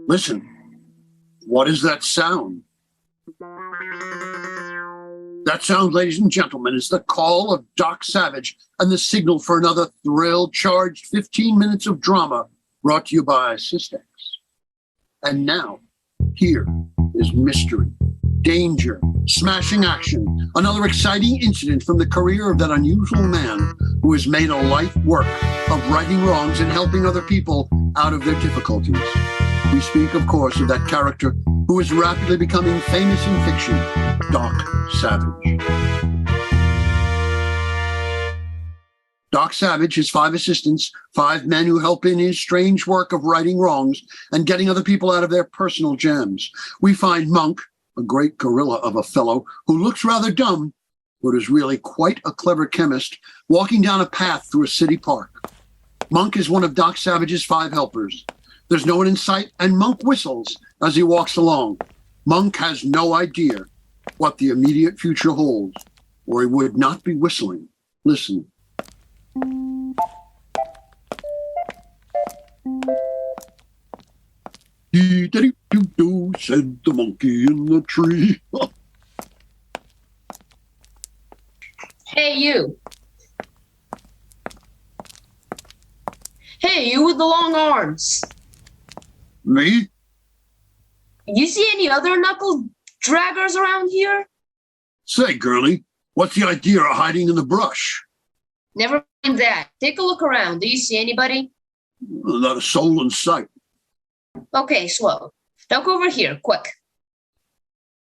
Listen, what is that sound? That sound, ladies and gentlemen, is the call of Doc Savage and the signal for another thrill-charged 15 minutes of drama brought to you by Systex. And now, here is mystery, danger, smashing action, another exciting incident from the career of that unusual man who has made a life work of righting wrongs and helping other people out of their difficulties. We speak, of course, of that character who is rapidly becoming famous in fiction, Doc Savage. Doc Savage, his 5 assistants, 5 men who help in his strange work of righting wrongs and getting other people out of their personal jams. We find Monk, a great gorilla of a fellow who looks rather dumb, but is really quite a clever chemist, walking down a path through a city park. Monk is one of Doc Savage's 5 helpers. There's no one in sight, and Monk whistles as he walks along. Monk has no idea what the immediate future holds, or he would not be whistling. Listen. Dee-da-dee-doo-doo, said the monkey in the tree. Hey, you. Hey, you with the long arms. Me? You see any other knuckle draggers around here? Say, girlie, what's the idea of hiding in the brush? Never mind that. Take a look around. Do you see anybody? Not a soul in sight. Okay, slow. Duck over here, quick.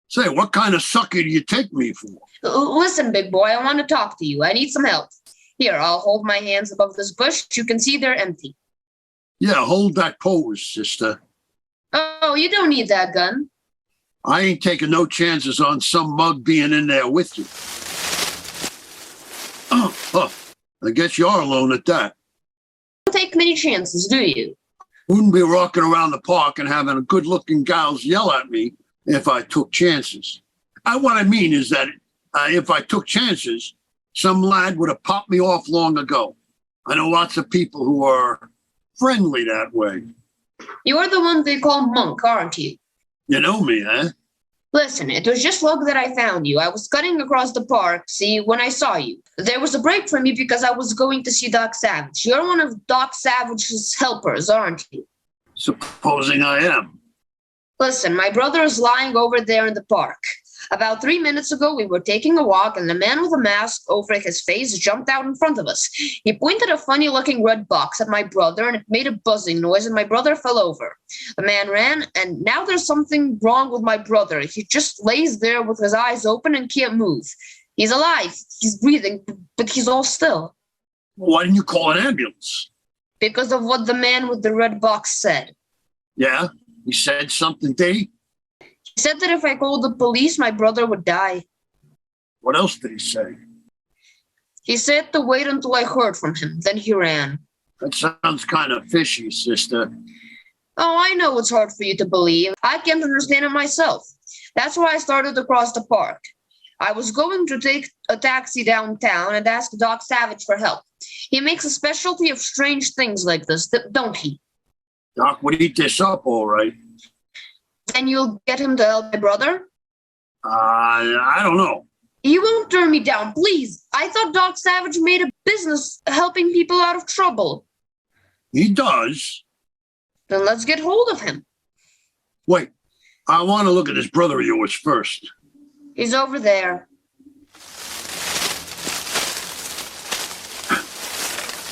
Say, what kind of sucker do you take me for? Listen, big boy, I want to talk to you. I need some help. Here, I'll hold my hands above this bush. You can see they're empty. Yeah, hold that pose, sister. Oh, you don't need that gun. I ain't taking no chances on some mug being in there with you. I guess you're alone at that. You don't take many chances, do you? Wouldn't be walking around the park and having good-looking gals yell at me if I took chances. What I mean is that if I took chances, some lad would have popped me off long ago. I know lots of people who are friendly that way. You're the one they call Monk, aren't you? You know me, eh? Listen, it was just luck that I found you. I was cutting across the park, see, when I saw you. There was a break for me because I was going to see Doc Savage. You're one of Doc Savage's helpers, aren't you? Supposing I am. Listen, my brother is lying over there in the park. About 3 minutes ago, we were taking a walk, and the man with a mask over his face jumped out in front of us. He pointed a funny-looking red box at my brother, and it made a buzzing noise, and my brother fell over. The man ran, and now there's something wrong with my brother. He just lays there with his eyes open and can't move. He's alive. He's breathing, but he's all still. Why didn't you call an ambulance? Because of what the man with the red box said. Yeah? He said something, did he? He said that if I called the police, my brother would die. What else did he say? He said to wait until I heard from him. Then he ran. That sounds kind of fishy, sister. Oh, I know it's hard for you to believe. I can't understand it myself. That's why I started across the park. I was going to take a taxi downtown and ask Doc Savage for help. He makes a specialty of strange things like this, don't he? Doc would eat this up, all right. Then you'll get him to help my brother? I don't know. You won't turn me down, please. I thought Doc Savage made a business helping people out of trouble. He does. Then let's get hold of him. Wait, I want to look at this brother of yours first. He's over there.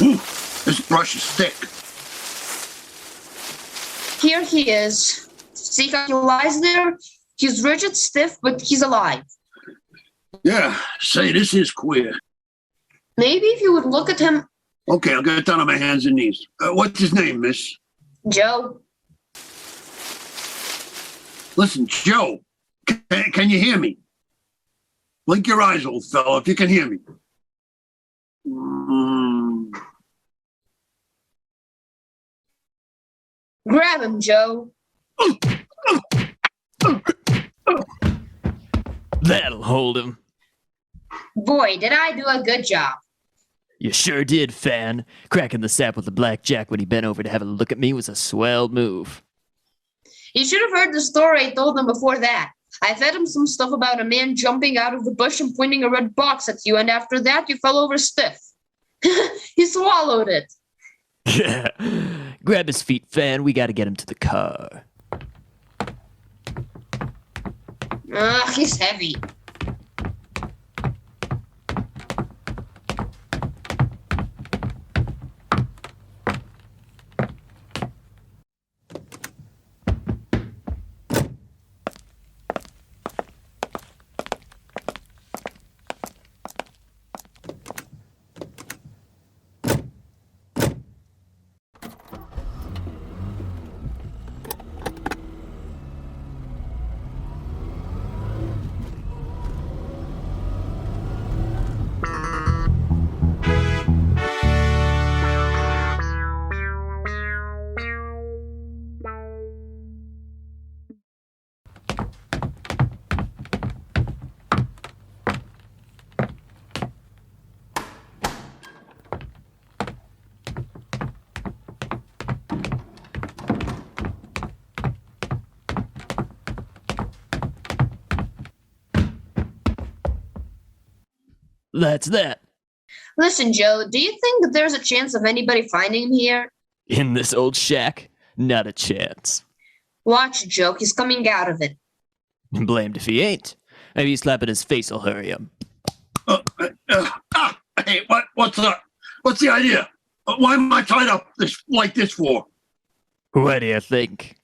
Ooh, this brush is thick. Here he is. See how he lies there? He's rigid, stiff, but he's alive. Yeah, say, this is queer. Maybe if you would look at him. Okay, I'll get down on my hands and knees. What's his name, miss? Joe. Listen, Joe, can you hear me? Blink your eyes, old fellow, if you can hear me. Grab him, Joe. That'll hold him. Boy, did I do a good job. You sure did, Fan. Cracking the sap with the blackjack when he bent over to have a look at me was a swell move. You should have heard the story I told him before that. I fed him some stuff about a man jumping out of the bush and pointing a red box at you, and after that you fell over stiff. He swallowed it. Grab his feet, Fan. We gotta get him to the car. Ugh, he's heavy. That's that. Listen, Joe, do you think that there's a chance of anybody finding him here? In this old shack? Not a chance. Watch, Joe, he's coming out of it. Blamed if he ain't. Maybe you slap at his face'll hurry him. Hey, what's the idea? Why am I tied up like this for? What do you think?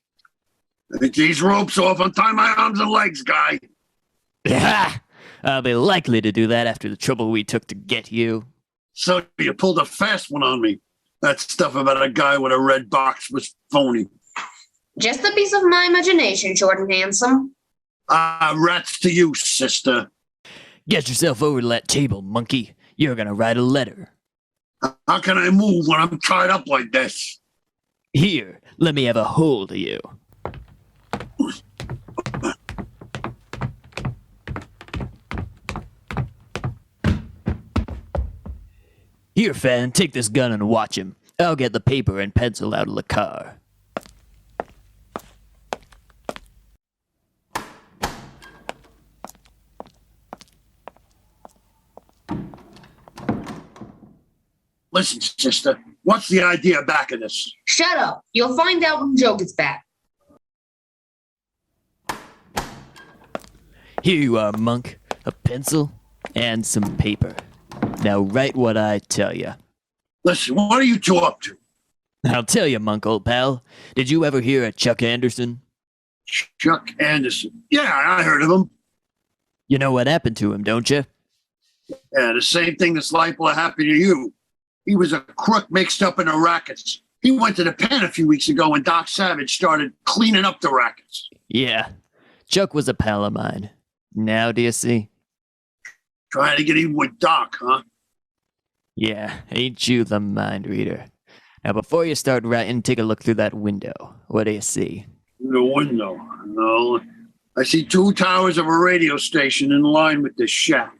Take these ropes off, untie my arms and legs, guy. Ha! I'll be likely to do that after the trouble we took to get you. So you pulled a fast one on me. That stuff about a guy with a red box was phony. Just a piece of my imagination, short and handsome. Rats to you, sister. Get yourself over to that table, monkey. You're gonna write a letter. How can I move when I'm tied up like this? Here, let me have a hold of you. Here, Fan, take this gun and watch him. I'll get the paper and pencil out of the car. Listen, sister, what's the idea back of this? Shut up. You'll find out when Joe gets back. Here you are, monk. A pencil and some paper. Now write what I tell you. Listen, what are you two up to? I'll tell you, monk, old pal. Did you ever hear of Chuck Anderson? Chuck Anderson. Yeah, I heard of him. You know what happened to him, don't you? Yeah, the same thing that's liable to happen to you. He was a crook mixed up in the rackets. He went to the pen a few weeks ago when Doc Savage started cleaning up the rackets. Yeah. Chuck was a pal of mine. Now do you see? Trying to get even with Doc, huh? Yeah, ain't you the mind reader? Now before you start writing, take a look through that window. What do you see? The window. No. I see 2 towers of a radio station in line with this shack.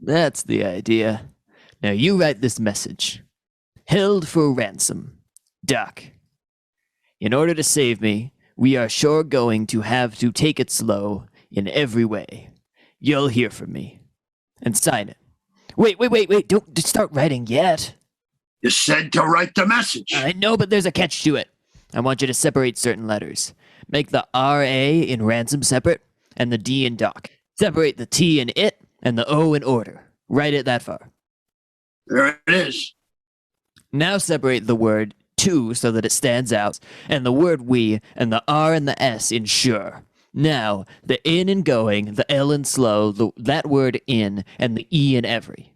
That's the idea. Now you write this message. Held for ransom. Doc. In order to save me, we are sure going to have to take it slow in every way. You'll hear from me. And sign it. Wait. Don't start writing yet. You said to write the message. I know, but there's a catch to it. I want you to separate certain letters. Make the R-A in ransom separate, and the D in Doc. Separate the T in it, and the O in order. Write it that far. There it is. Now separate the word to so that it stands out, and the word we, and the R and the S in sure. Now, the in in going, the L in slow, that word in, and the E in every.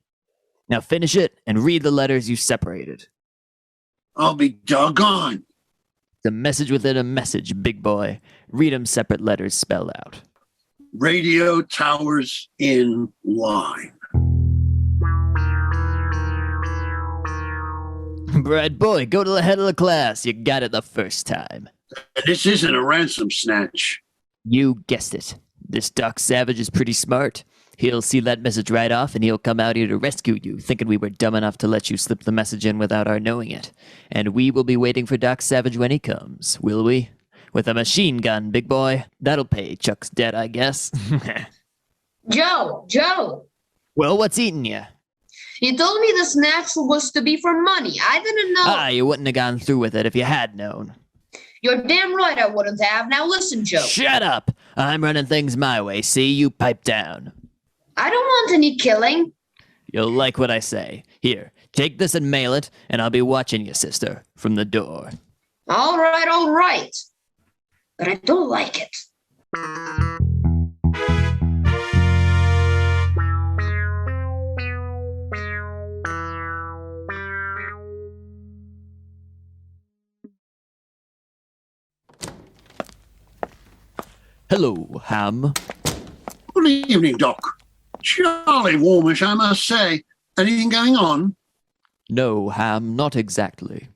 Now finish it and read the letters you separated. I'll be doggone. The message within a message, big boy. Read 'em separate letters spelled out. Radio towers in line. Bright boy, go to the head of the class. You got it the first time. This isn't a ransom snatch. You guessed it. This Doc Savage is pretty smart. He'll see that message right off, and he'll come out here to rescue you, thinking we were dumb enough to let you slip the message in without our knowing it. And we will be waiting for Doc Savage when he comes, will we? With a machine gun, big boy. That'll pay Chuck's debt, I guess. Joe! Well, what's eating you? You told me the snacks was to be for money. I didn't know. You wouldn't have gone through with it if you had known. You're damn right I wouldn't have. Now listen, Joe. Shut up! I'm running things my way, see? You pipe down. I don't want any killing. You'll like what I say. Here, take this and mail it, and I'll be watching you, sister, from the door. All right. But I don't like it. Hello, Ham. Good evening, Doc. Jolly warmish, I must say. Anything going on? No, Ham, not exactly.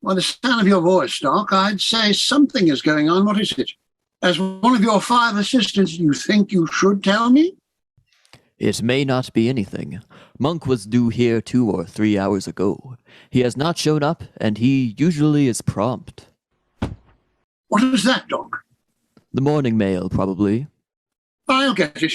By the sound of your voice, Doc, I'd say something is going on. What is it? As one of your 5 assistants, you think you should tell me? It may not be anything. Monk was due here 2 or 3 hours ago. He has not shown up, and he usually is prompt. What is that, Doc? The morning mail, probably. I'll get it.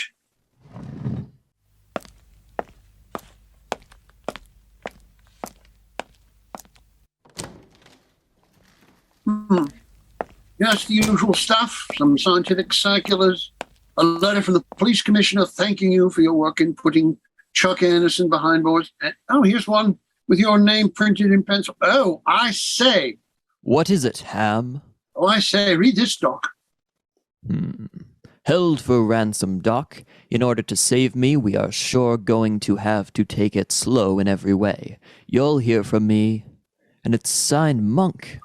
Just the usual stuff, some scientific circulars, a letter from the police commissioner thanking you for your work in putting Chuck Anderson behind bars. Oh, here's one with your name printed in pencil. Oh, I say. What is it, Ham? Oh, I say, read this, Doc. Held for ransom, Doc. In order to save me, we are sure going to have to take it slow in every way. You'll hear from me. And it's signed Monk.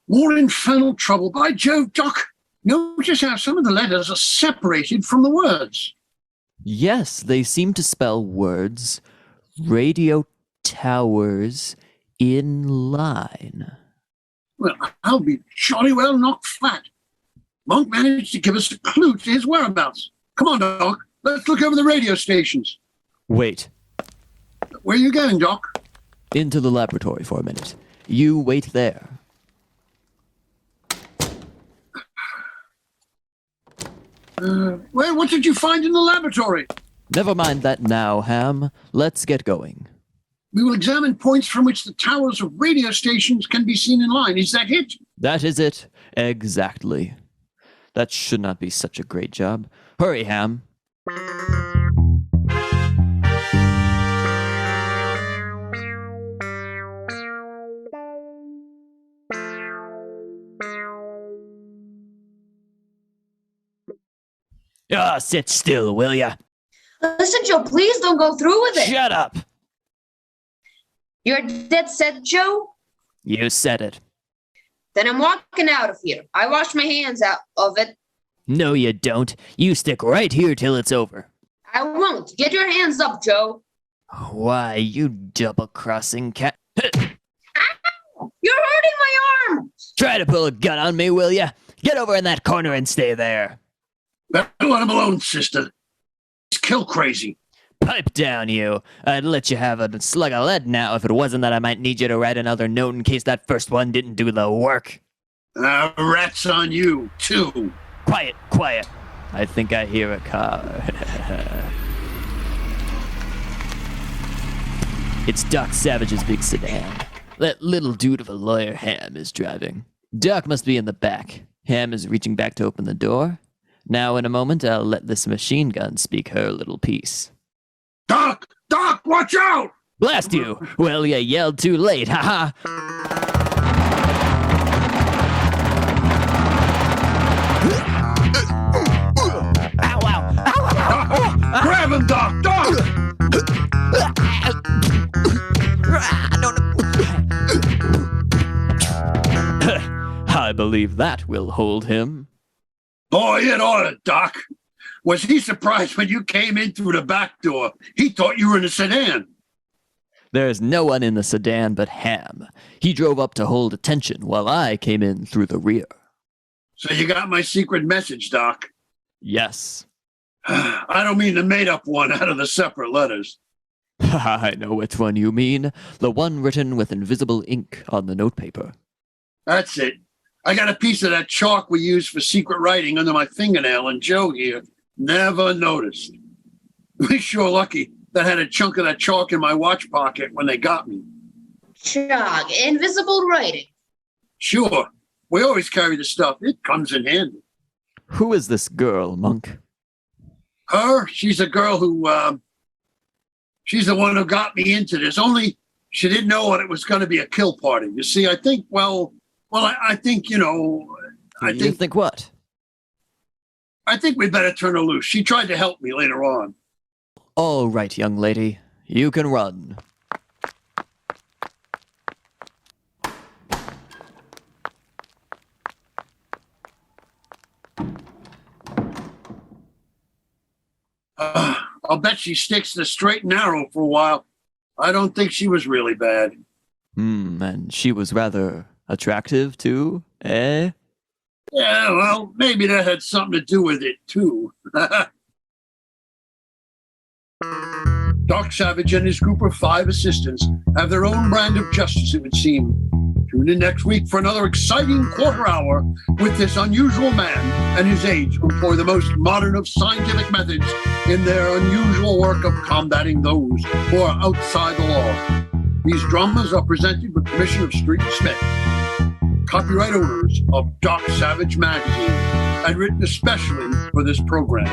More infernal trouble. By Jove, Doc. Notice how some of the letters are separated from the words. Yes, they seem to spell words. Radio towers in line. Well, I'll be jolly well knocked flat. Monk managed to give us a clue to his whereabouts. Come on, Doc. Let's look over the radio stations. Wait. Where are you going, Doc? Into the laboratory for a minute. You wait there. What did you find in the laboratory? Never mind that now, Ham. Let's get going. We will examine points from which the towers of radio stations can be seen in line. Is that it? That is it. Exactly. That should not be such a great job. Hurry, Ham. Sit still, will ya? Listen, Joe, please don't go through with it. Shut up! You're dead set, Joe? You said it. Then I'm walking out of here. I wash my hands out of it. No, you don't. You stick right here till it's over. I won't. Get your hands up, Joe. Why, you double-crossing cat. Ow! You're hurting my arm! Try to pull a gun on me, will ya? Get over in that corner and stay there. Better let him alone, sister. He's kill crazy. Pipe down, you. I'd let you have a slug of lead now if it wasn't that I might need you to write another note in case that first one didn't do the work. Rats on you, too. Quiet, quiet. I think I hear a car. It's Doc Savage's big sedan. That little dude of a lawyer Ham is driving. Doc must be in the back. Ham is reaching back to open the door. Now, in a moment, I'll let this machine gun speak her little piece. Doc! Doc, watch out! Blast you! Well, you yelled too late, haha! Ow, ow, ow, ow. Grab him, Doc! Doc! I believe that will hold him. Boy, it oughta, Doc. Was he surprised when you came in through the back door? He thought you were in a sedan. There's no one in the sedan but Ham. He drove up to hold attention while I came in through the rear. So you got my secret message, Doc. Yes. I don't mean the made-up one out of the separate letters. I know which one you mean. The one written with invisible ink on the notepaper. That's it. I got a piece of that chalk we use for secret writing under my fingernail, and Joe here never noticed. We sure lucky that I had a chunk of that chalk in my watch pocket when they got me. Chalk, invisible writing. Sure. We always carry the stuff. It comes in handy. Who is this girl, Monk? Her? She's a girl who, she's the one who got me into this. Only she didn't know what it was going to be a kill party. You see, I think, I think, you think what? I think we better turn her loose. She tried to help me later on. All right, young lady. You can run. I'll bet she sticks to the straight and narrow for a while. I don't think she was really bad. And she was rather attractive, too, eh? Yeah, well, maybe that had something to do with it, too. Doc Savage and his group of 5 assistants have their own brand of justice, it would seem. Tune in next week for another exciting quarter hour with this unusual man and his aides who employ the most modern of scientific methods in their unusual work of combating those who are outside the law. These dramas are presented with permission of Street and Smith, copyright owners of Doc Savage Magazine, and written especially for this program.